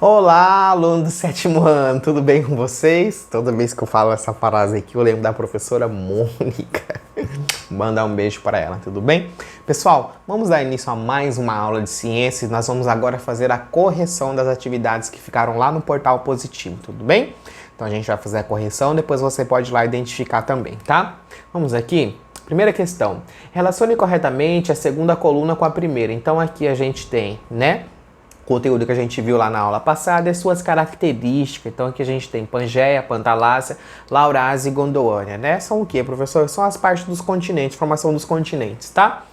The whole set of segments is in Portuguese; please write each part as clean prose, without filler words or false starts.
Olá, aluno do sétimo ano, tudo bem com vocês? Toda vez que eu falo essa frase aqui, eu lembro da professora Mônica. Mandar um beijo para ela, tudo bem? Pessoal, vamos dar início a mais uma aula de ciências. Nós vamos agora fazer a correção das atividades que ficaram lá no portal positivo, tudo bem? Então a gente vai fazer a correção, depois você pode ir lá identificar também, tá? Vamos aqui. Primeira questão. Relacione corretamente a segunda coluna com a primeira. Então aqui a gente tem, né? Conteúdo que a gente viu lá na aula passada e suas características. Então aqui a gente tem Pangeia, Pantalácia, Laurásia e Gondoânia, né? São o que, professor? São as partes dos continentes, formação dos continentes, tá?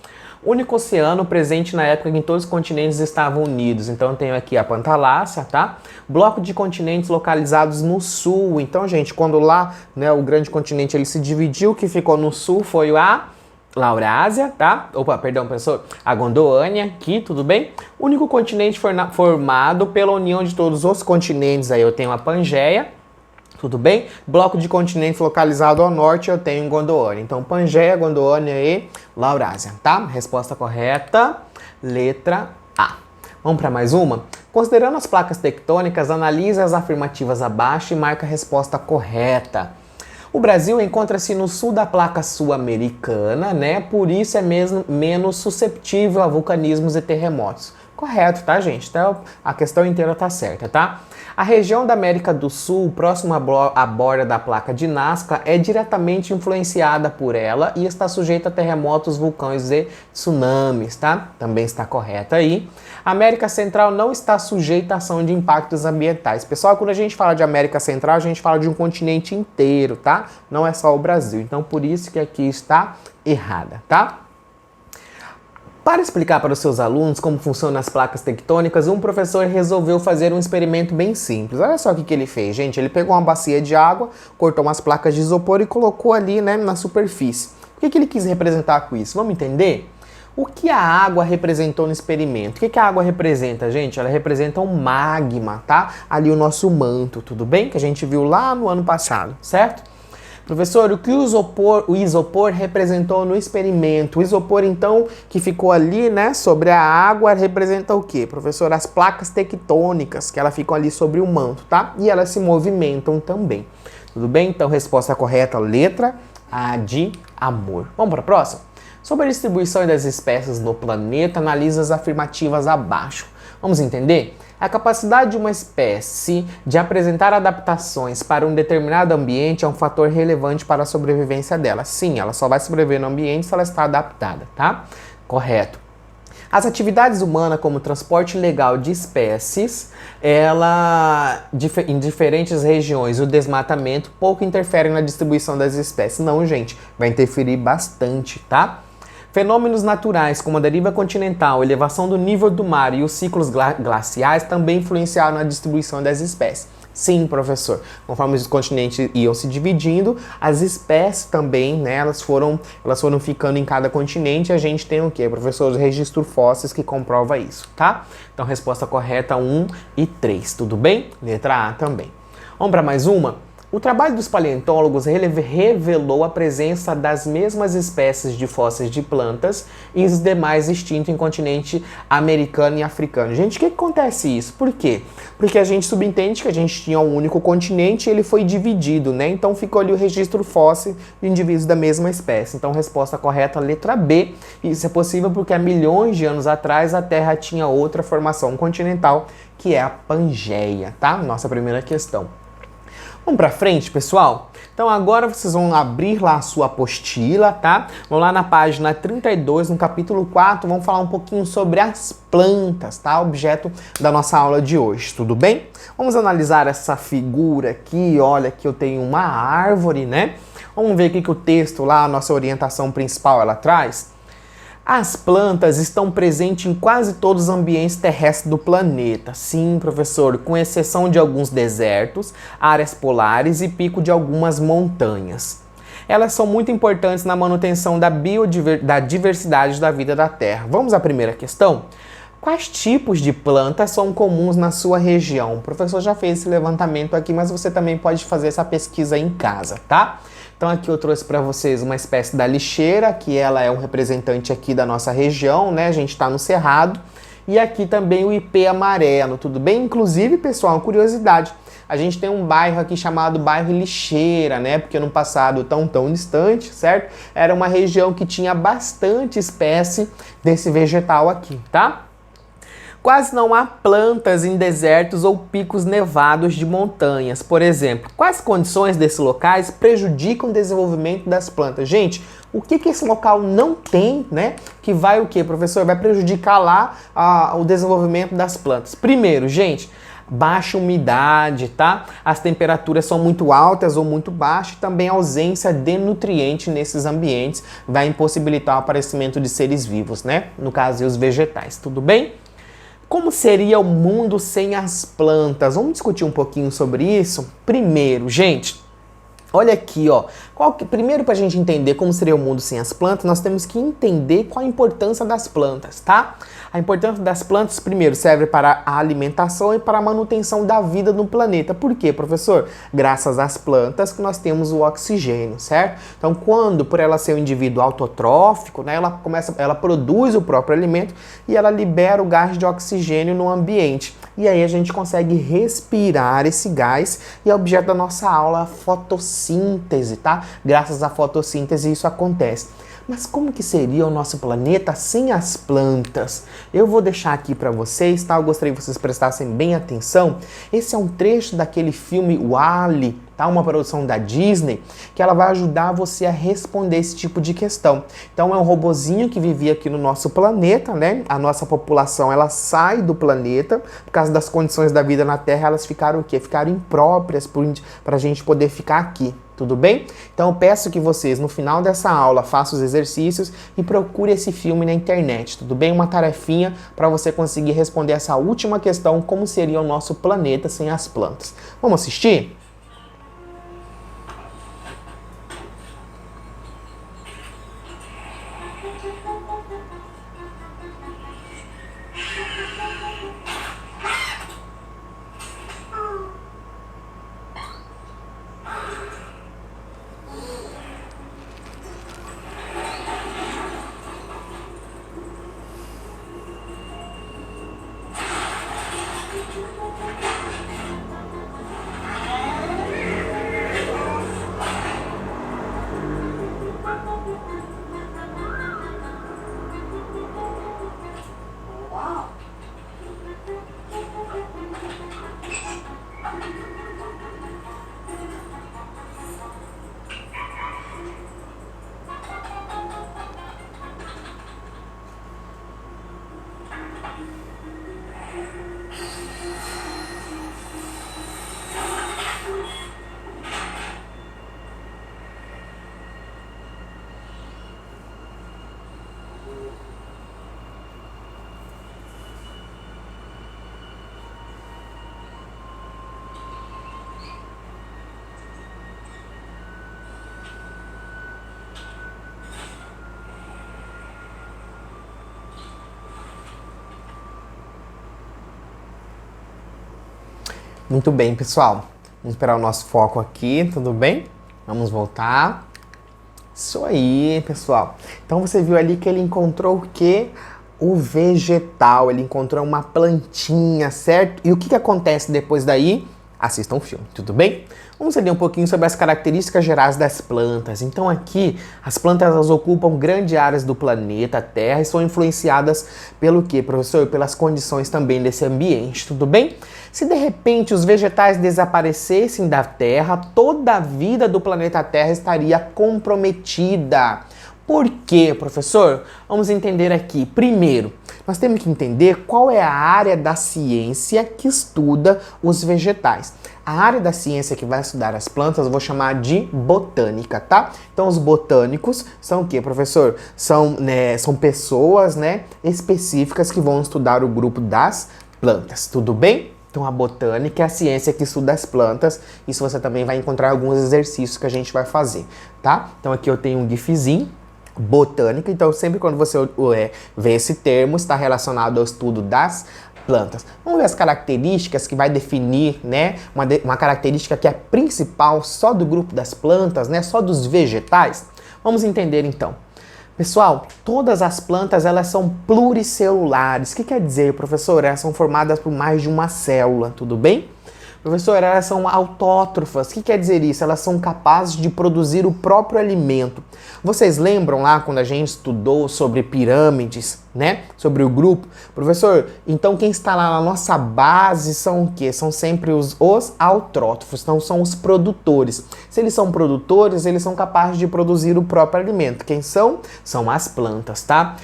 Único oceano presente na época em que todos os continentes estavam unidos. Então eu tenho aqui a Pantalácia, tá? Bloco de continentes localizados no sul. Então, gente, quando lá, né, o grande continente ele se dividiu, o que ficou no sul foi a Laurásia, tá? Opa, perdão, professor. A Gondoânia aqui, tudo bem? Único continente formado pela união de todos os continentes. Aí eu tenho a Pangeia, tudo bem? Bloco de continentes localizado ao norte eu tenho Gondoânia. Então, Pangeia, Gondoânia e Laurásia, tá? Resposta correta, letra A. Vamos para mais uma? Considerando as placas tectônicas, analise as afirmativas abaixo e marca a resposta correta. O Brasil encontra-se no sul da placa sul-americana, né? Por isso é menos susceptível a vulcanismos e terremotos. Correto, tá, gente? Então, a questão inteira tá certa, tá? A região da América do Sul, próxima à borda da placa de Nazca, é diretamente influenciada por ela e está sujeita a terremotos, vulcões e tsunamis, tá? Também está correta aí. A América Central não está sujeita à ação de impactos ambientais. Pessoal, quando a gente fala de América Central, a gente fala de um continente inteiro, tá? Não é só o Brasil. Então, por isso que aqui está errada, tá? Para explicar para os seus alunos como funcionam as placas tectônicas, um professor resolveu fazer um experimento bem simples. Olha só o que ele fez, gente. Ele pegou uma bacia de água, cortou umas placas de isopor e colocou ali, né, na superfície. O que ele quis representar com isso? Vamos entender? O que a água representou no experimento? O que a água representa, gente? Ela representa um magma, tá? Ali o nosso manto, tudo bem? Que a gente viu lá no ano passado, certo? Professor, o que o isopor representou no experimento? O isopor, então, que ficou ali, né, sobre a água, representa o quê? Professor, as placas tectônicas, que elas ficam ali sobre o manto, tá? E elas se movimentam também. Tudo bem? Então, resposta correta, letra A de amor. Vamos para a próxima? Sobre a distribuição das espécies no planeta, analisa as afirmativas abaixo. Vamos entender? A capacidade de uma espécie de apresentar adaptações para um determinado ambiente é um fator relevante para a sobrevivência dela. Sim, ela só vai sobreviver no ambiente se ela está adaptada, tá? Correto. As atividades humanas, como transporte legal de espécies, em diferentes regiões, o desmatamento pouco interfere na distribuição das espécies. Não, gente, vai interferir bastante, tá? Fenômenos naturais, como a deriva continental, a elevação do nível do mar e os ciclos glaciais também influenciaram na distribuição das espécies. Sim, professor. Conforme os continentes iam se dividindo, as espécies também, né, elas foram ficando em cada continente. A gente tem o quê, professor? Os registros fósseis que comprova isso, tá? Então, resposta correta 1 e 3, tudo bem? Letra A também. Vamos para mais uma? O trabalho dos paleontólogos revelou a presença das mesmas espécies de fósseis de plantas e os demais extintos em continente americano e africano. Gente, o que acontece isso? Por quê? Porque a gente subentende que a gente tinha um único continente e ele foi dividido, né? Então ficou ali o registro fóssil de indivíduos da mesma espécie. Então, resposta correta, letra B. Isso é possível porque há milhões de anos atrás a Terra tinha outra formação continental, que é a Pangeia, tá? Nossa primeira questão. Vamos pra frente, pessoal? Então agora vocês vão abrir lá a sua apostila, tá? Vão lá na página 32, no capítulo 4, vamos falar um pouquinho sobre as plantas, tá? Objeto da nossa aula de hoje, tudo bem? Vamos analisar essa figura aqui, olha que eu tenho uma árvore, né? Vamos ver o que o texto lá, a nossa orientação principal, ela traz. As plantas estão presentes em quase todos os ambientes terrestres do planeta. Sim, professor, com exceção de alguns desertos, áreas polares e pico de algumas montanhas. Elas são muito importantes na manutenção da diversidade da vida da Terra. Vamos à primeira questão? Quais tipos de plantas são comuns na sua região? O professor já fez esse levantamento aqui, mas você também pode fazer essa pesquisa em casa, tá? Então aqui eu trouxe para vocês uma espécie da lixeira, que ela é um representante aqui da nossa região, né? A gente está no Cerrado. e aqui também o ipê amarelo, tudo bem? Inclusive, pessoal, curiosidade, a gente tem um bairro aqui chamado bairro Lixeira, né? Porque no passado tão distante, certo? Era uma região que tinha bastante espécie desse vegetal aqui, tá? Quase não há plantas em desertos ou picos nevados de montanhas, por exemplo. Quais condições desses locais prejudicam o desenvolvimento das plantas? Gente, o que esse local não tem, né? Que vai o quê, professor? Vai prejudicar lá o desenvolvimento das plantas. Primeiro, gente, baixa umidade, tá? As temperaturas são muito altas ou muito baixas e também a ausência de nutriente nesses ambientes vai impossibilitar o aparecimento de seres vivos, né? No caso, os vegetais, tudo bem? Como seria o mundo sem as plantas? Vamos discutir um pouquinho sobre isso? Primeiro, gente, olha aqui, ó. Primeiro, para a gente entender como seria o mundo sem as plantas, nós temos que entender qual a importância das plantas, tá? A importância das plantas, primeiro, serve para a alimentação e para a manutenção da vida no planeta. Por quê, professor? Graças às plantas que nós temos o oxigênio, certo? Então, por ela ser um indivíduo autotrófico, né, ela produz o próprio alimento e ela libera o gás de oxigênio no ambiente. E aí a gente consegue respirar esse gás e é objeto da nossa aula a fotossíntese, tá? Graças à fotossíntese isso acontece. Mas como que seria o nosso planeta sem as plantas? Eu vou deixar aqui para vocês, tá? Eu gostaria que vocês prestassem bem atenção. Esse é um trecho daquele filme WALL-E, tá? Uma produção da Disney, que ela vai ajudar você a responder esse tipo de questão. Então é um robozinho que vivia aqui no nosso planeta, né? A nossa população, ela sai do planeta, por causa das condições da vida na Terra, elas ficaram o quê? Ficaram impróprias para a gente poder ficar aqui. Tudo bem? Então eu peço que vocês, no final dessa aula, façam os exercícios e procure esse filme na internet, tudo bem? Uma tarefinha para você conseguir responder essa última questão, como seria o nosso planeta sem as plantas. Vamos assistir? Muito bem, pessoal. Vamos esperar o nosso foco aqui, tudo bem? Vamos voltar. Isso aí, pessoal. Então você viu ali que ele encontrou o quê? O vegetal. Ele encontrou uma plantinha, certo? E o que acontece depois daí? Assistam o filme, tudo bem? Vamos entender um pouquinho sobre as características gerais das plantas. Então aqui, as plantas elas ocupam grandes áreas do planeta Terra e são influenciadas pelo quê, professor? Pelas condições também desse ambiente, tudo bem? Se de repente os vegetais desaparecessem da Terra, toda a vida do planeta Terra estaria comprometida. Por quê, professor? Vamos entender aqui. Primeiro, nós temos que entender qual é a área da ciência que estuda os vegetais. A área da ciência que vai estudar as plantas eu vou chamar de botânica, tá? Então os botânicos são o quê, professor? São pessoas, né, específicas que vão estudar o grupo das plantas, tudo bem? Então a botânica é a ciência que estuda as plantas. Isso você também vai encontrar alguns exercícios que a gente vai fazer, tá? Então aqui eu tenho um gifzinho. Botânica, então sempre quando você vê esse termo, está relacionado ao estudo das plantas. Vamos ver as características que vai definir, né, uma característica que é principal só do grupo das plantas, né, só dos vegetais. Vamos entender então. Pessoal, todas as plantas elas são pluricelulares. O que quer dizer, professor? Elas são formadas por mais de uma célula, tudo bem? Professor, elas são autótrofas. O que quer dizer isso? Elas são capazes de produzir o próprio alimento. Vocês lembram lá quando a gente estudou sobre pirâmides, né? Sobre o grupo? Professor, então quem está lá na nossa base são o quê? São sempre os autrótrofos, então são os produtores. Se eles são produtores, eles são capazes de produzir o próprio alimento. Quem são? São as plantas, tá?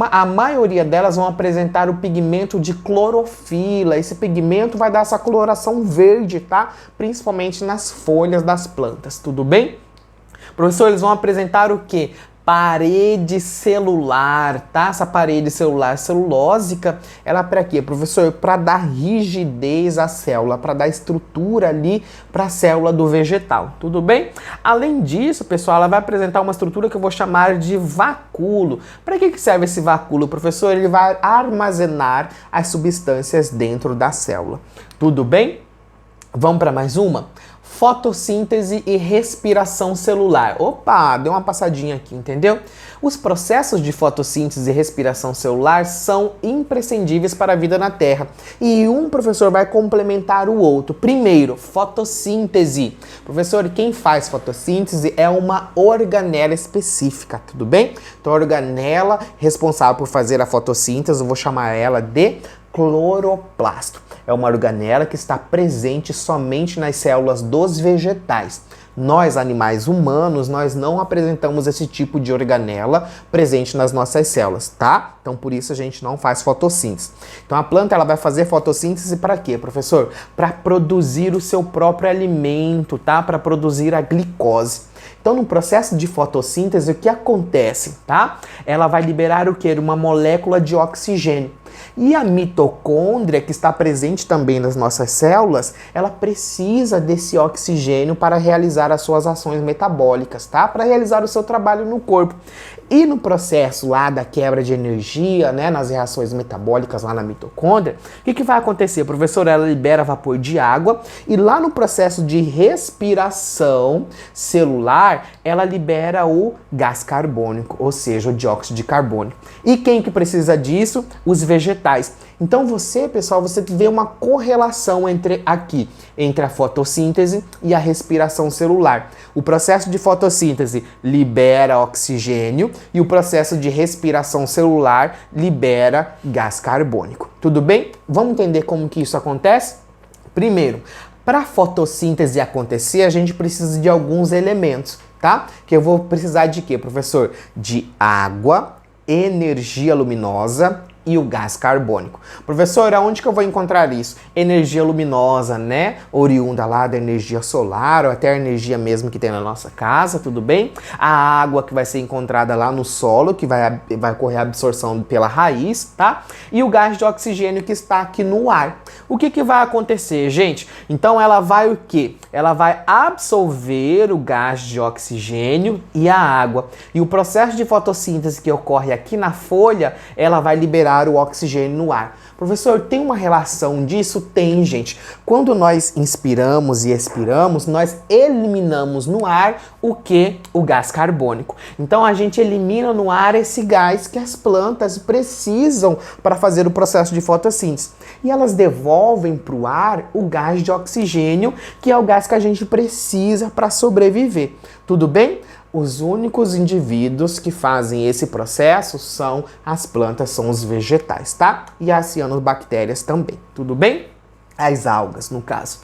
A maioria delas vão apresentar o pigmento de clorofila. Esse pigmento vai dar essa coloração verde, tá? Principalmente nas folhas das plantas, tudo bem? Professor, eles vão apresentar o quê? Parede celular, tá? Essa parede celular celulósica, ela para quê, professor? Para dar rigidez à célula, para dar estrutura ali para a célula do vegetal, tudo bem? Além disso, pessoal, ela vai apresentar uma estrutura que eu vou chamar de vacúolo. Para que serve esse vacúolo, professor? Ele vai armazenar as substâncias dentro da célula, tudo bem? Vamos para mais uma? Fotossíntese e respiração celular. Opa, deu uma passadinha aqui, entendeu? Os processos de fotossíntese e respiração celular são imprescindíveis para a vida na Terra. E um professor vai complementar o outro. Primeiro, fotossíntese. Professor, quem faz fotossíntese é uma organela específica, tudo bem? Então, a organela responsável por fazer a fotossíntese, eu vou chamar ela de cloroplasto. É uma organela que está presente somente nas células dos vegetais. Nós, animais humanos, nós não apresentamos esse tipo de organela presente nas nossas células, tá? Então, por isso a gente não faz fotossíntese. Então, a planta ela vai fazer fotossíntese para quê, professor? Para produzir o seu próprio alimento, tá? Para produzir a glicose. Então, no processo de fotossíntese, o que acontece, tá? Ela vai liberar o quê? Uma molécula de oxigênio. E a mitocôndria, que está presente também nas nossas células, ela precisa desse oxigênio para realizar as suas ações metabólicas, tá? Para realizar o seu trabalho no corpo. E no processo lá da quebra de energia, né, nas reações metabólicas lá na mitocôndria, o que vai acontecer? Professor, ela libera vapor de água e lá no processo de respiração celular, ela libera o gás carbônico, ou seja, o dióxido de carbono. E quem que precisa disso? Os vegetais. Então você, pessoal, você vê uma correlação entre a fotossíntese e a respiração celular. O processo de fotossíntese libera oxigênio e o processo de respiração celular libera gás carbônico. Tudo bem? Vamos entender como que isso acontece? Primeiro, para a fotossíntese acontecer, a gente precisa de alguns elementos, tá? Que eu vou precisar de quê, professor? De água, energia luminosa e o gás carbônico. Professor, aonde que eu vou encontrar isso? Energia luminosa, né? Oriunda lá da energia solar ou até a energia mesmo que tem na nossa casa, tudo bem? A água que vai ser encontrada lá no solo, que vai ocorrer a absorção pela raiz, tá? E o gás de oxigênio que está aqui no ar. O que vai acontecer, gente? Então ela vai o quê? Ela vai absorver o gás de oxigênio e a água. E o processo de fotossíntese que ocorre aqui na folha, ela vai liberar o oxigênio no ar. Professor, tem uma relação disso? Tem, gente. Quando nós inspiramos e expiramos, nós eliminamos no ar o que? O gás carbônico. Então a gente elimina no ar esse gás que as plantas precisam para fazer o processo de fotossíntese. E elas devolvem para o ar o gás de oxigênio, que é o gás que a gente precisa para sobreviver. Tudo bem? Os únicos indivíduos que fazem esse processo são as plantas, são os vegetais, tá? E as cianobactérias também, tudo bem? As algas, no caso,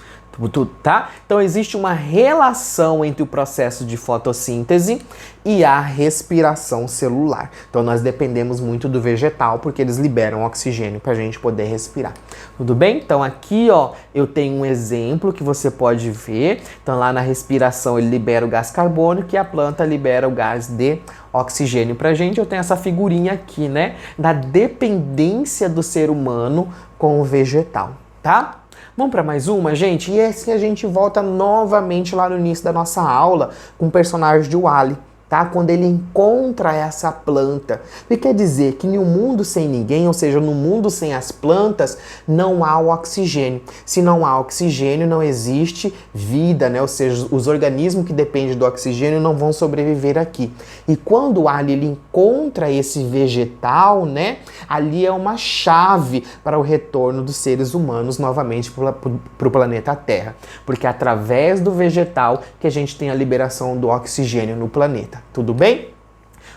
tá? Então existe uma relação entre o processo de fotossíntese e a respiração celular. Então nós dependemos muito do vegetal porque eles liberam oxigênio para a gente poder respirar. Tudo bem? Então aqui, ó, eu tenho um exemplo que você pode ver. Então lá na respiração ele libera o gás carbônico e a planta libera o gás de oxigênio pra gente. Eu tenho essa figurinha aqui, né, da dependência do ser humano com o vegetal, tá? Vamos para mais uma, gente? E esse a gente volta novamente lá no início da nossa aula com o personagem de WALL-E, tá? Quando ele encontra essa planta. O que quer dizer? Que em um mundo sem ninguém, ou seja, no mundo sem as plantas, não há o oxigênio. Se não há oxigênio, não existe vida, né? Ou seja, os organismos que dependem do oxigênio não vão sobreviver aqui. E quando o alho ele encontra esse vegetal, né? Ali é uma chave para o retorno dos seres humanos novamente para o planeta Terra. Porque é através do vegetal que a gente tem a liberação do oxigênio no planeta. Tudo bem?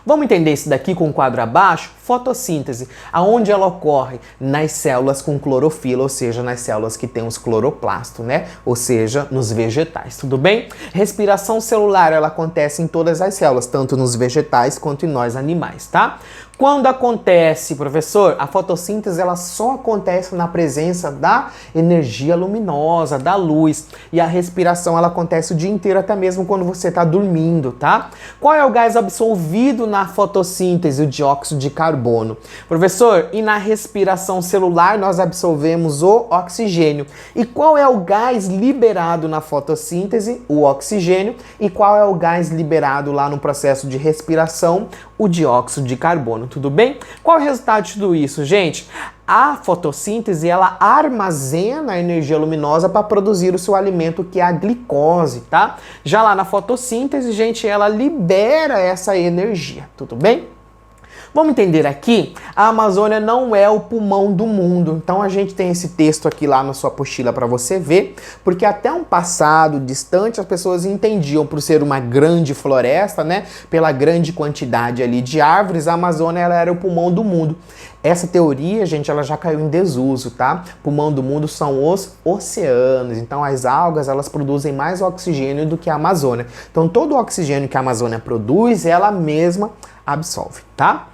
Vamos entender isso daqui com o quadro abaixo? Fotossíntese, aonde ela ocorre? Nas células com clorofila, ou seja, nas células que têm os cloroplastos, né? Ou seja, nos vegetais, tudo bem? Respiração celular, ela acontece em todas as células, tanto nos vegetais quanto em nós animais, tá? Quando acontece, professor, a fotossíntese ela só acontece na presença da energia luminosa, da luz. E a respiração ela acontece o dia inteiro, até mesmo quando você está dormindo, tá? Qual é o gás absorvido na fotossíntese? O dióxido de carbono. Professor, e na respiração celular nós absorvemos o oxigênio. E qual é o gás liberado na fotossíntese? O oxigênio. E qual é o gás liberado lá no processo de respiração? O dióxido de carbono, tudo bem? Qual é o resultado de tudo isso, gente? A fotossíntese, ela armazena a energia luminosa para produzir o seu alimento, que é a glicose, tá? Já lá na fotossíntese, gente, ela libera essa energia, tudo bem? Vamos entender aqui, a Amazônia não é o pulmão do mundo. Então a gente tem esse texto aqui lá na sua apostila para você ver, porque até um passado distante as pessoas entendiam por ser uma grande floresta, né, pela grande quantidade ali de árvores, a Amazônia ela era o pulmão do mundo. Essa teoria, gente, ela já caiu em desuso, tá? Pulmão do mundo são os oceanos. Então as algas, elas produzem mais oxigênio do que a Amazônia. Então todo o oxigênio que a Amazônia produz, ela mesma absorve, tá?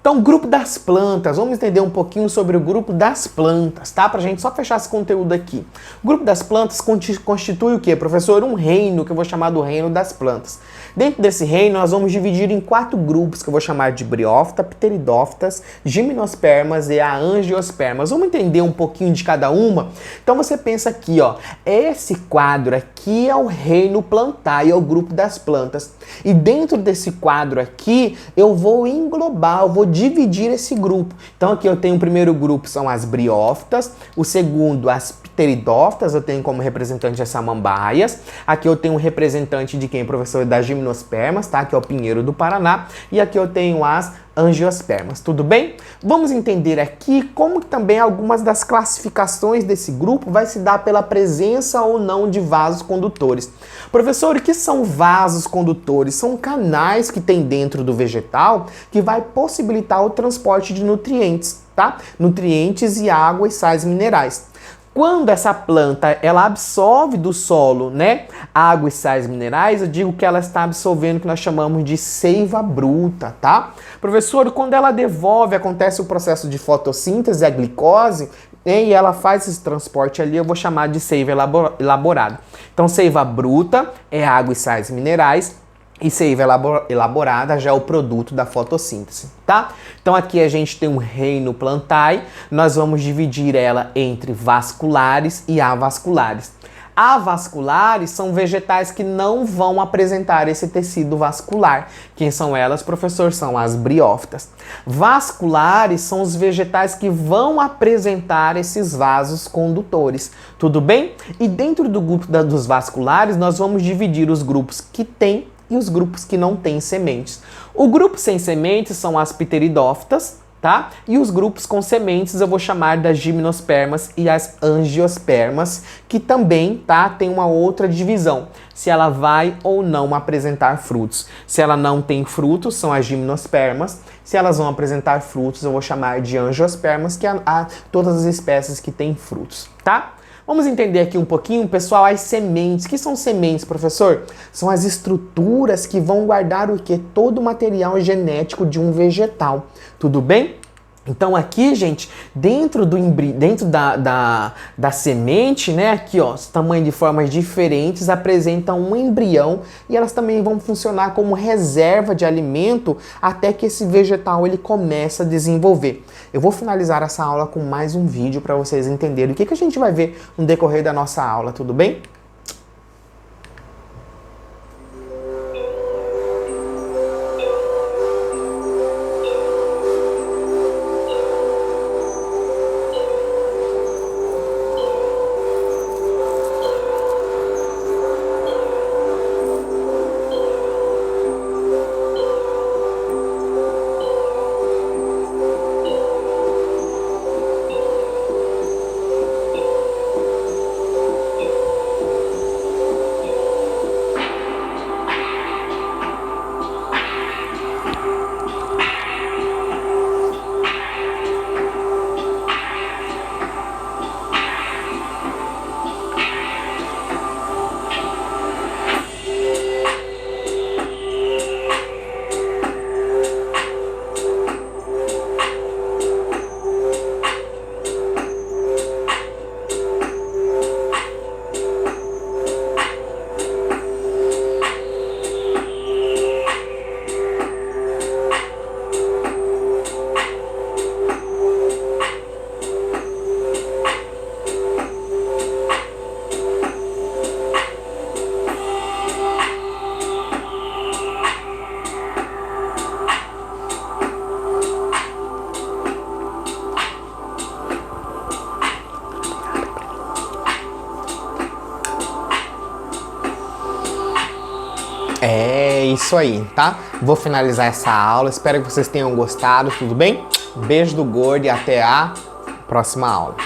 Então, grupo das plantas, vamos entender um pouquinho sobre o grupo das plantas, tá? Pra gente só fechar esse conteúdo aqui. O grupo das plantas constitui o quê, professor? Um reino, que eu vou chamar do reino das plantas. Dentro desse reino, nós vamos dividir em 4 grupos, que eu vou chamar de briófita, pteridófitas, gimnospermas e a angiospermas. Vamos entender um pouquinho de cada uma? Então, você pensa aqui, ó, esse quadro aqui é o reino plantar, é o grupo das plantas. E dentro desse quadro aqui, eu vou englobar, eu vou dividir esse grupo. Então aqui eu tenho o primeiro grupo, são as briófitas, o segundo as pteridófitas, eu tenho como representante as samambaias, aqui eu tenho um representante de quem? Professor, das gimnospermas, tá? Que é o pinheiro do Paraná, e aqui eu tenho as angiospermas, tudo bem? Vamos entender aqui como também algumas das classificações desse grupo vai se dar pela presença ou não de vasos condutores. Professor, o que são vasos condutores? São canais que tem dentro do vegetal que vai possibilitar o transporte de nutrientes, tá? Nutrientes e água e sais minerais. Quando essa planta ela absorve do solo, né, água e sais minerais, eu digo que ela está absorvendo o que nós chamamos de seiva bruta, tá? Professor, quando ela devolve, acontece o processo de fotossíntese, a glicose, e ela faz esse transporte ali, eu vou chamar de seiva elaborada. Então, seiva bruta é água e sais minerais, e seiva elaborada já é o produto da fotossíntese, tá? Então aqui a gente tem um reino plantae, nós vamos dividir ela entre vasculares e avasculares. Avasculares são vegetais que não vão apresentar esse tecido vascular. Quem são elas, professor? São as briófitas. Vasculares são os vegetais que vão apresentar esses vasos condutores. Tudo bem? E dentro do grupo dos vasculares, nós vamos dividir os grupos que têm e os grupos que não têm sementes. O grupo sem sementes são as pteridófitas, tá? E os grupos com sementes eu vou chamar das gimnospermas e as angiospermas, que também, tá, tem uma outra divisão, se ela vai ou não apresentar frutos. Se ela não tem frutos, são as gimnospermas. Se elas vão apresentar frutos, eu vou chamar de angiospermas, que é todas as espécies que têm frutos, tá? Vamos entender aqui um pouquinho, pessoal, as sementes. O que são sementes, professor? São as estruturas que vão guardar o quê? Todo o material genético de um vegetal. Tudo bem? Então aqui, gente, dentro da semente, né, aqui, ó, os tamanhos de formas diferentes apresentam um embrião e elas também vão funcionar como reserva de alimento até que esse vegetal ele comece a desenvolver. Eu vou finalizar essa aula com mais um vídeo para vocês entenderem o que a gente vai ver no decorrer da nossa aula, tudo bem? É isso aí, tá? Vou finalizar essa aula, espero que vocês tenham gostado, tudo bem? Beijo do gordo e até a próxima aula.